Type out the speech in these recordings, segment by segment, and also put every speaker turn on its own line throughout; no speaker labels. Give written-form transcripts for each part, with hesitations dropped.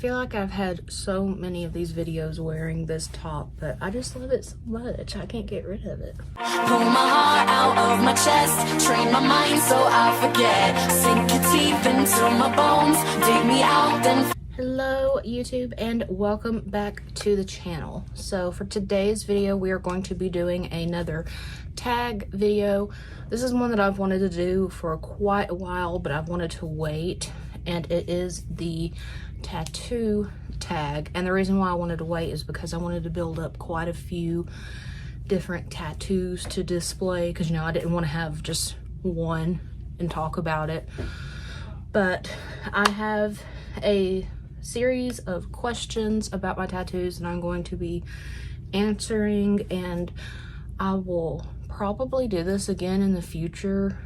feel like I've had so many of these videos wearing this top, but I just love it so much. I can't get rid of it.
Pull my heart out of my chest, train my mind so I forget. Sink your teeth into my bones, dig me out, then.
Hello YouTube and welcome back to the channel. So for today's video we are going to be doing another tag video. This is one that I've wanted to do for quite a while, but I've wanted to wait, and it is the tattoo tag. And the reason why I wanted to wait is because I wanted to build up quite a few different tattoos to display, because I didn't want to have just one and talk about it. But I have a series of questions about my tattoos and I'm going to be answering, and I will probably do this again in the future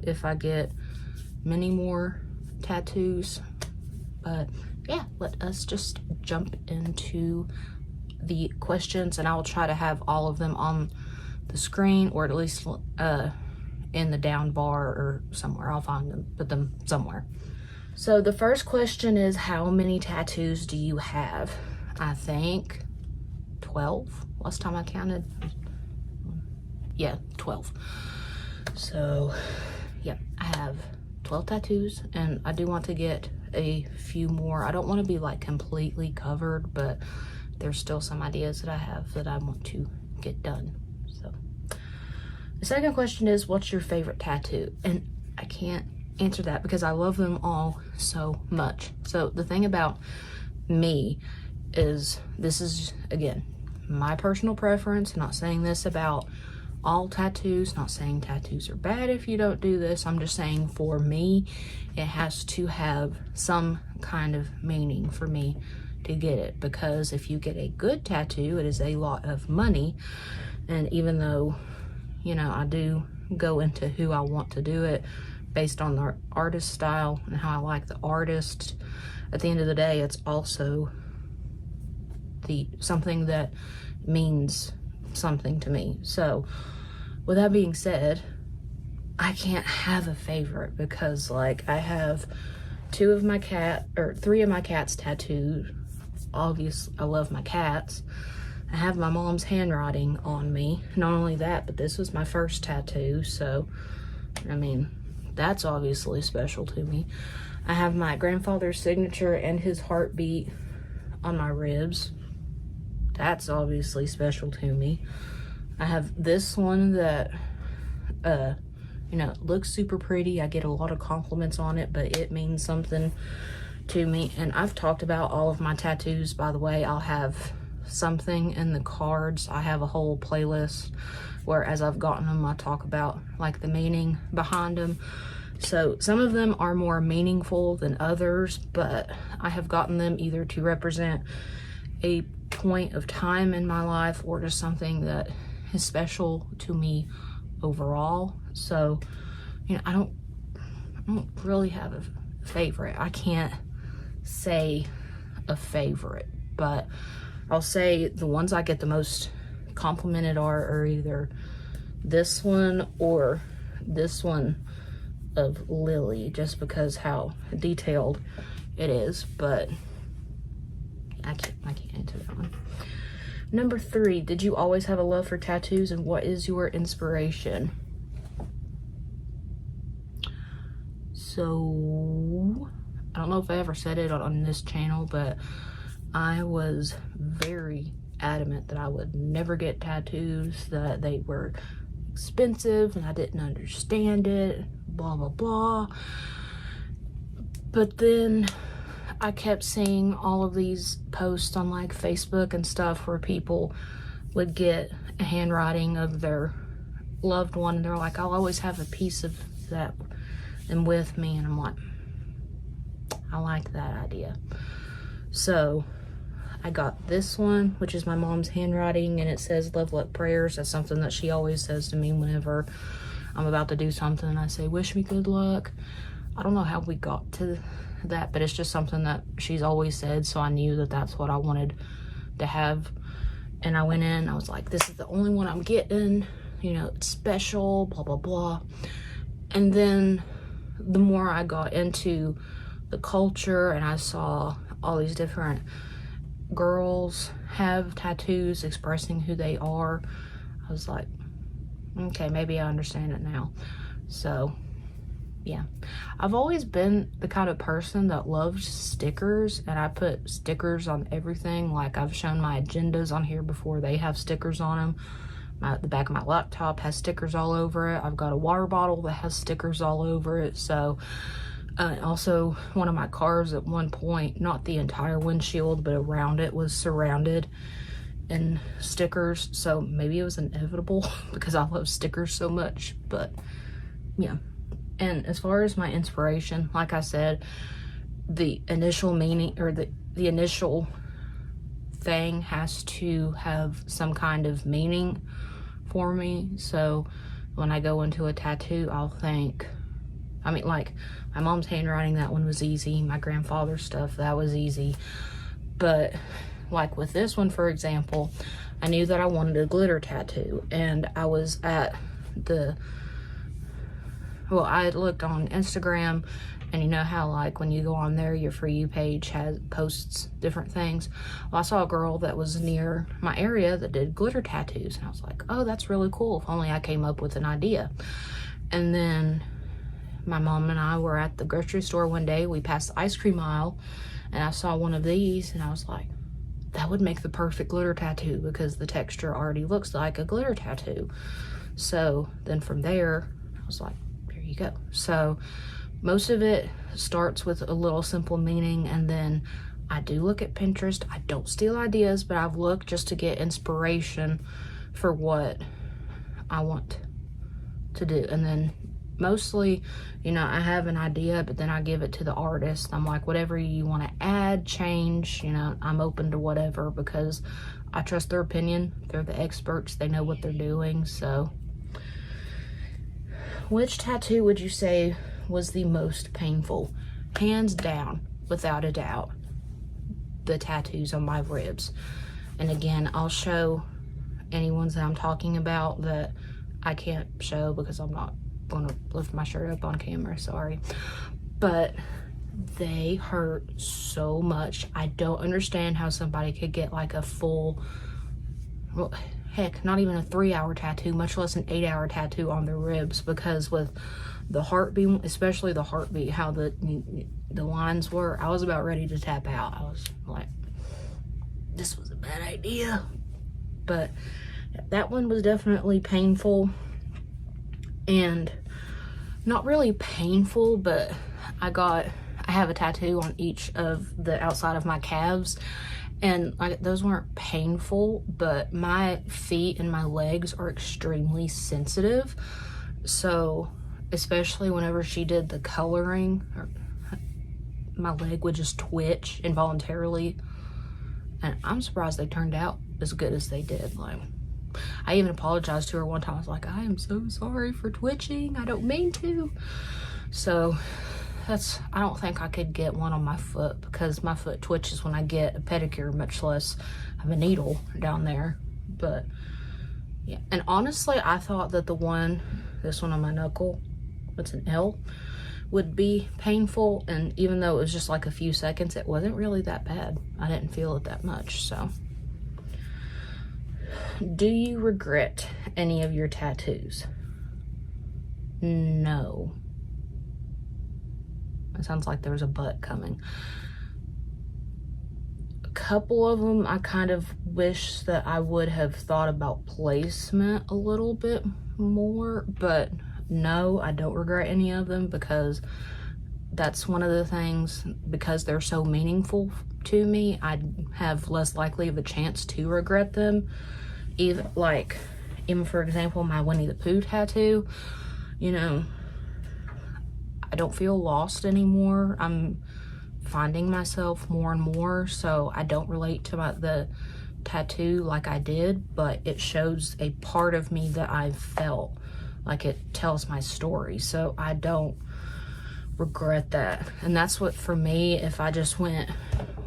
if I get many more tattoos. But yeah, let us just jump into the questions, and I will try to have all of them on the screen, or at least in the down bar or somewhere. I'll find them, put them somewhere. So the first question is, how many tattoos do you have? I think 12. Last time I counted. Yeah, 12. So yeah, I have 12 tattoos, and I do want to get a few more. I don't want to be like completely covered, but there's still some ideas that I have that I want to get done. So the second question is, what's your favorite tattoo? And I can't answer that because I love them all so much. So the thing about me is, this is again my personal preference. I'm not saying this about all tattoos, not saying tattoos are bad if you don't do this. I'm just saying for me, it has to have some kind of meaning for me to get it, because if you get a good tattoo, it is a lot of money. And even though I do go into who I want to do it based on the artist style and how I like the artist, at the end of the day, it's also something that means something to me. So with that being said, I can't have a favorite, because like I have 3 of my cats tattooed. Obviously I love my cats. I have my mom's handwriting on me. Not only that, but this was my first tattoo, so I mean, that's obviously special to me. I have my grandfather's signature and his heartbeat on my ribs. That's obviously special to me. I have this one that looks super pretty. I get a lot of compliments on it, but it means something to me. And I've talked about all of my tattoos, by the way. I'll have something in the cards. I have a whole playlist where, as I've gotten them, I talk about like the meaning behind them. So some of them are more meaningful than others, but I have gotten them either to represent a point of time in my life or just something that is special to me overall. So I don't really have a favorite. I can't say a favorite, but I'll say the ones I get the most complimented are either this one or this one of Lily, just because how detailed it is. But I can't answer that one. Number 3, did you always have a love for tattoos, and what is your inspiration? So I don't know if I ever said it on this channel, but I was very adamant that I would never get tattoos, that they were expensive and I didn't understand it, blah blah blah. But then I kept seeing all of these posts on like Facebook and stuff where people would get a handwriting of their loved one, and they're like, I'll always have a piece of that and with me. And I'm like, I like that idea. So I got this one, which is my mom's handwriting, and it says love, luck, prayers. That's something that she always says to me whenever I'm about to do something. I say, wish me good luck. I don't know how we got to that, but it's just something that she's always said, so I knew that that's what I wanted to have. And I went in, I was like, this is the only one I'm getting, it's special, blah blah blah. And then the more I got into the culture and I saw all these different girls have tattoos expressing who they are. I was like, okay, maybe I understand it now. So yeah, I've always been the kind of person that loves stickers, and I put stickers on everything. Like, I've shown my agendas on here before. They have stickers on them. The back of my laptop has stickers all over it. I've got a water bottle that has stickers all over it. So also, one of my cars at one point, not the entire windshield, but around it was surrounded in stickers. So maybe it was inevitable because I love stickers so much. But yeah. And as far as my inspiration, like I said, the initial meaning, or the initial thing has to have some kind of meaning for me. So when I go into a tattoo, I'll think, I mean, like, my mom's handwriting, that one was easy. My grandfather's stuff, that was easy. But like with this one, for example, I knew that I wanted a glitter tattoo, and I was at I had looked on Instagram, and you know how, like, when you go on there, your For You page posts different things. Well, I saw a girl that was near my area that did glitter tattoos, and I was like, oh, that's really cool. If only I came up with an idea. And then my mom and I were at the grocery store one day. We passed the ice cream aisle, and I saw one of these, and I was like, that would make the perfect glitter tattoo because the texture already looks like a glitter tattoo. So then from there, I was like, you go. So most of it starts with a little simple meaning, and then I do look at Pinterest. I don't steal ideas, but I've looked just to get inspiration for what I want to do. And then mostly, you know, I have an idea, but then I give it to the artist. I'm like, whatever you want to add, change, you know, I'm open to whatever, because I trust their opinion. They're the experts. They know what they're doing. So which tattoo would you say was the most painful? Hands down, without a doubt, the tattoos on my ribs. And again, I'll show any ones that I'm talking about that I can't show because I'm not going to lift my shirt up on camera, sorry. But they hurt so much. I don't understand how somebody could get like a full, well, heck, not even a 3-hour tattoo, much less an 8-hour tattoo on their ribs, because with the heartbeat, especially the heartbeat, how the lines were, I was about ready to tap out. I was like, this was a bad idea. But that one was definitely painful, and not really painful, but I have a tattoo on each of the outside of my calves. And like, those weren't painful, but my feet and my legs are extremely sensitive. So especially whenever she did the coloring, my leg would just twitch involuntarily. And I'm surprised they turned out as good as they did. Like, I even apologized to her one time. I was like, I am so sorry for twitching. I don't mean to. So I don't think I could get one on my foot, because my foot twitches when I get a pedicure, much less have a needle down there. But yeah, and honestly, I thought that this one on my knuckle, it's an L, would be painful. And even though it was just like a few seconds, it wasn't really that bad. I didn't feel it that much. So, do you regret any of your tattoos? No. It sounds like there was a but coming. A couple of them, I kind of wish that I would have thought about placement a little bit more, but no, I don't regret any of them, because that's one of the things, because they're so meaningful to me, I have less likely of a chance to regret them. Even for example, my Winnie the Pooh tattoo, you know, I don't feel lost anymore. I'm finding myself more and more, so I don't relate to the tattoo like I did, but it shows a part of me that I've felt. Like, it tells my story, so I don't regret that. And that's what, for me, if I just went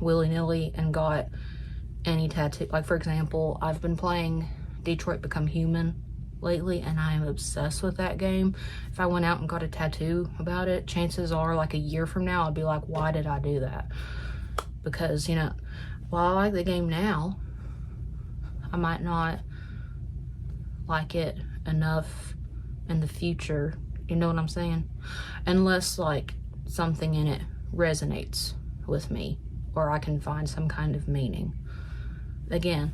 willy-nilly and got any tattoo, like for example, I've been playing Detroit Become Human lately, and I am obsessed with that game. If I went out and got a tattoo about it, chances are like a year from now I'd be like, why did I do that? because, you know, while I like the game now, I might not like it enough in the future, you know what I'm saying? Unless like something in it resonates with me, or I can find some kind of meaning. Again,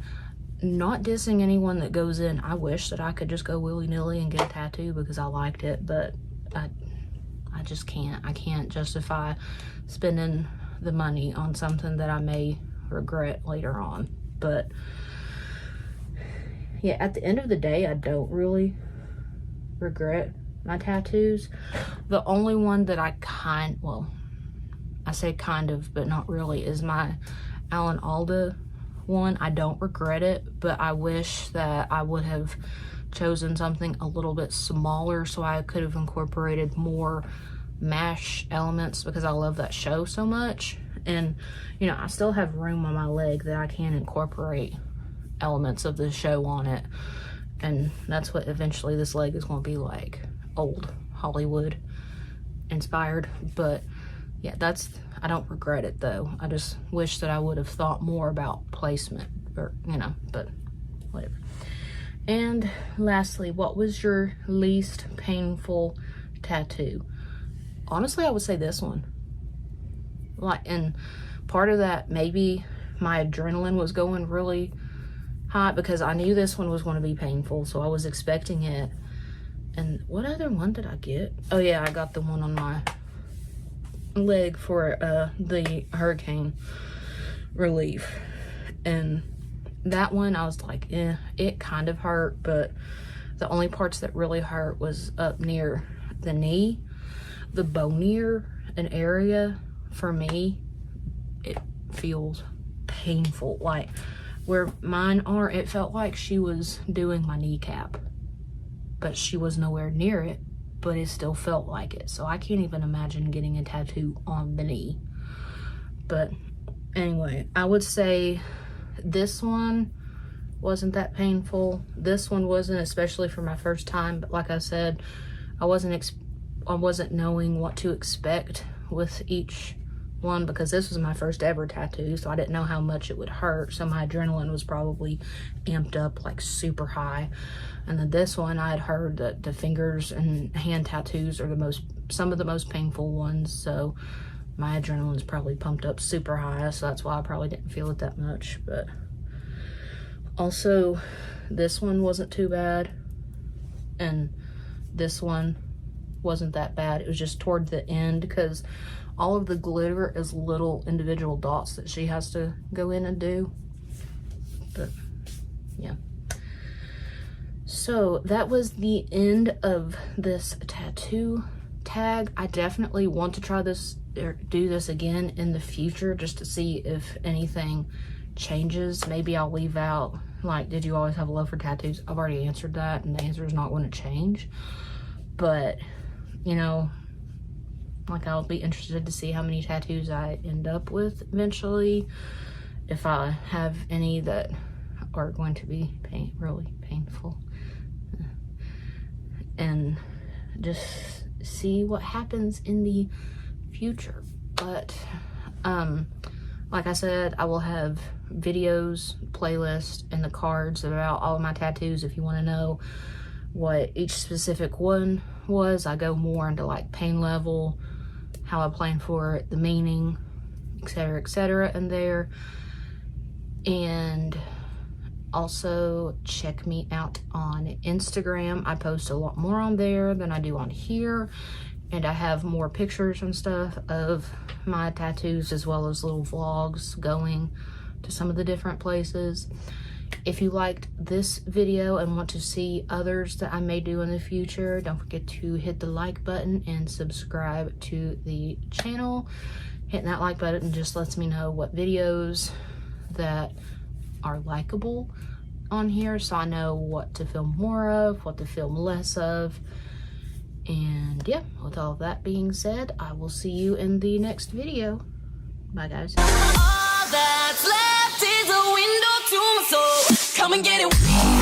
not dissing anyone that goes in. I wish that I could just go willy-nilly and get a tattoo because I liked it, but I just can't. I can't justify spending the money on something that I may regret later on. But yeah, at the end of the day, I don't really regret my tattoos. The only one that I say kind of, but not really, is my Alan Alda one. I don't regret it, but I wish that I would have chosen something a little bit smaller so I could have incorporated more MASH elements, because I love that show so much. And, you know, I still have room on my leg that I can incorporate elements of the show on it. And that's what eventually this leg is going to be like. Old Hollywood inspired. But yeah, I don't regret it though. I just wish that I would have thought more about placement, or, you know, but whatever. And lastly, what was your least painful tattoo? Honestly, I would say this one. Like, and part of that, maybe my adrenaline was going really high because I knew this one was going to be painful, so I was expecting it. And what other one did I get? Oh yeah, I got the one on my leg for the hurricane relief. And that one, I was like, it kind of hurt, but the only parts that really hurt was up near the knee, the bonier an area. For me, it feels painful. Like where mine are, it felt like she was doing my kneecap, but she was nowhere near it, but it still felt like it. So I can't even imagine getting a tattoo on the knee. But anyway, I would say this one wasn't that painful. This one wasn't, especially for my first time. But like I said, I wasn't knowing what to expect with each one, because this was my first ever tattoo, so I didn't know how much it would hurt. So my adrenaline was probably amped up like super high. And then this one, I had heard that the fingers and hand tattoos are some of the most painful ones, so my adrenaline's probably pumped up super high, so that's why I probably didn't feel it that much. But also, this one wasn't too bad, and this one wasn't that bad. It was just toward the end, because all of the glitter is little individual dots that she has to go in and do. But yeah, so that was the end of this tattoo tag. I definitely want to try this or do this again in the future, just to see if anything changes. Maybe I'll leave out, like, did you always have a love for tattoos? I've already answered that, and the answer is not going to change. But, you know, like, I'll be interested to see how many tattoos I end up with eventually, if I have any that are going to be really painful, and just see what happens in the future. But like I said, I will have videos, playlists, and the cards about all of my tattoos. If you want to know what each specific one was, I go more into like pain level, how I plan for it, the meaning, etc., in there. And also check me out on Instagram. I post a lot more on there than I do on here, and I have more pictures and stuff of my tattoos, as well as little vlogs going to some of the different places. If you liked this video and want to see others that I may do in the future, don't forget to hit the like button and subscribe to the channel. Hitting that like button just lets me know what videos that are likable on here, so I know what to film more of, what to film less of. And yeah, with all of that being said, I will see you in the next video. Bye, guys.
All that's left is a window to my soul. Come and get it.